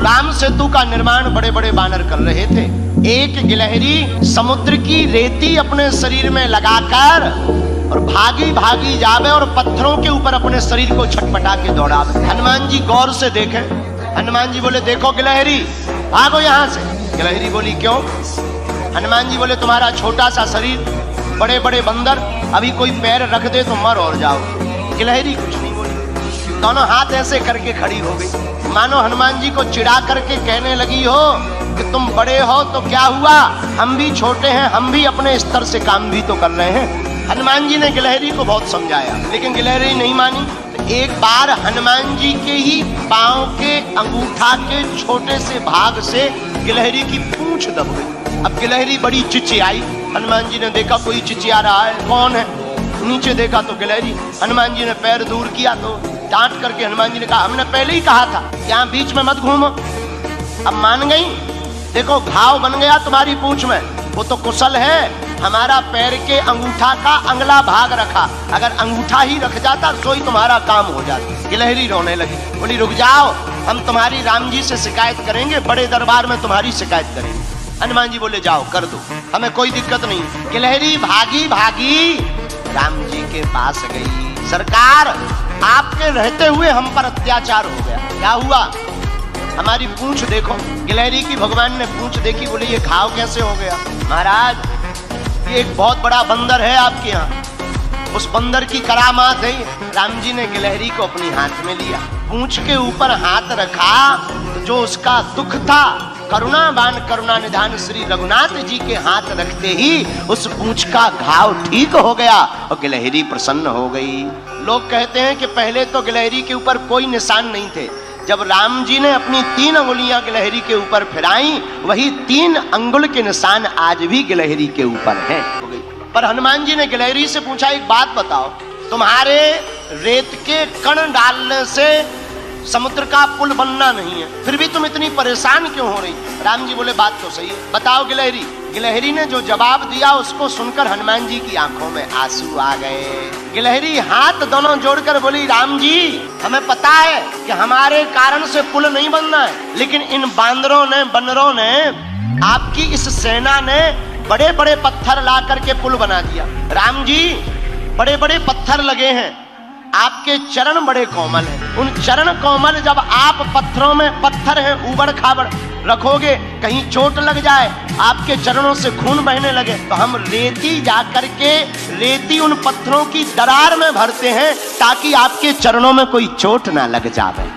राम सेतु का निर्माण बड़े बड़े बानर कर रहे थे। एक गिलहरी समुद्र की रेती अपने शरीर में लगाकर और भागी भागी जावे और पत्थरों के ऊपर अपने शरीर को छटपटा के दौड़ावे। हनुमान जी गौर से देखें। हनुमान जी बोले, देखो गिलहरी, भागो यहाँ से। गिलहरी बोली, क्यों? हनुमान जी बोले, तुम्हारा छोटा सा शरीर, बड़े बड़े बंदर, अभी कोई पैर रख दे तो मर और जाओ। गिलहरी कुछ नहीं बोली, दोनों हाथ ऐसे करके खड़ी हो गई, मानो हनुमान जी को चिढ़ा करके कहने लगी हो कि तुम बड़े हो तो क्या हुआ, हम भी छोटे हैं, हम भी अपने स्तर से काम भी तो कर रहे हैं। हनुमान जी ने गिलहरी को बहुत समझाया, लेकिन गिलहरी नहीं मानी। एक बार हनुमान जी के ही पांव के अंगूठा के छोटे से भाग से गिलहरी की पूंछ दब गई। अब गिलहरी बड़ी चिचियाई। हनुमान जी ने देखा कोई चिचिया रहा है, कौन है? नीचे देखा तो गिलहरी। हनुमान जी ने पैर दूर किया तो डांट करके हनुमान जी ने कहा, हमने पहले ही कहा था यहाँ बीच में मत घूमो। अब मान गई। देखो घाव बन गया तुम्हारी पूंछ में, वो तो कुशल है, हमारा पैर के अंगूठा का अगला भाग रखा, अगर अंगूठा ही रख जाता तो ही तुम्हारा काम हो जाता। गिलहरी रोने लगी, बोली रुक जाओ, हम तुम्हारी राम जी से शिकायत करेंगे, बड़े दरबार में तुम्हारी शिकायत करेंगे। हनुमान जी बोले, जाओ कर दो, हमें कोई दिक्कत नहीं। गिलहरी भागी भागी राम जी के पास गई। सरकार, आपके रहते हुए हम पर अत्याचार हो गया। क्या हुआ? हमारी पूंछ देखो। गिलहरी की भगवान ने पूंछ देखी, बोले ये घाव कैसे हो गया? महाराज, ये एक बहुत बड़ा बंदर है आपके यहाँ, उस बंदर की करामात है। राम जी ने गिलहरी को अपनी हाथ में लिया, पूंछ के ऊपर हाथ रखा, तो जो उसका दुख था, करुणावान करुणा निधान श्री रघुनाथ जी के हाथ रखते ही उस पूंछ का घाव ठीक हो गया और गिलहरी प्रसन्न हो गई। लोग कहते हैं कि पहले तो गिलहरी के ऊपर कोई निशान नहीं थे, जब राम जी ने अपनी 3 अंगुलियां गिलहरी के ऊपर फिराई, वही 3 अंगुल के निशान आज भी गिलहरी के ऊपर हैं। पर हनुमान जी ने गिलहरी से पूछा, एक बात बताओ, तुम्हारे रेत के कण डालने से समुद्र का पुल बनना नहीं है, फिर भी तुम इतनी परेशान क्यों हो रही? राम जी बोले, बात तो सही है, बताओ गिलहरी। गिलहरी ने जो जवाब दिया उसको सुनकर हनुमान जी की आंखों में आंसू आ गए। गिलहरी हाथ दोनों जोड़कर बोली, राम जी, हमें पता है कि हमारे कारण से पुल नहीं बनना है, लेकिन इन बांदरों ने, बंदरों ने, आपकी इस सेना ने बड़े बड़े पत्थर ला करके पुल बना दिया। राम जी, बड़े बड़े पत्थर लगे हैं, आपके चरण बड़े कोमल हैं, उन चरण कोमल जब आप पत्थरों में, पत्थर हैं ऊबड़ खाबड़, रखोगे, कहीं चोट लग जाए, आपके चरणों से खून बहने लगे, तो हम रेती जा करके रेती उन पत्थरों की दरार में भरते हैं ताकि आपके चरणों में कोई चोट ना लग जाए।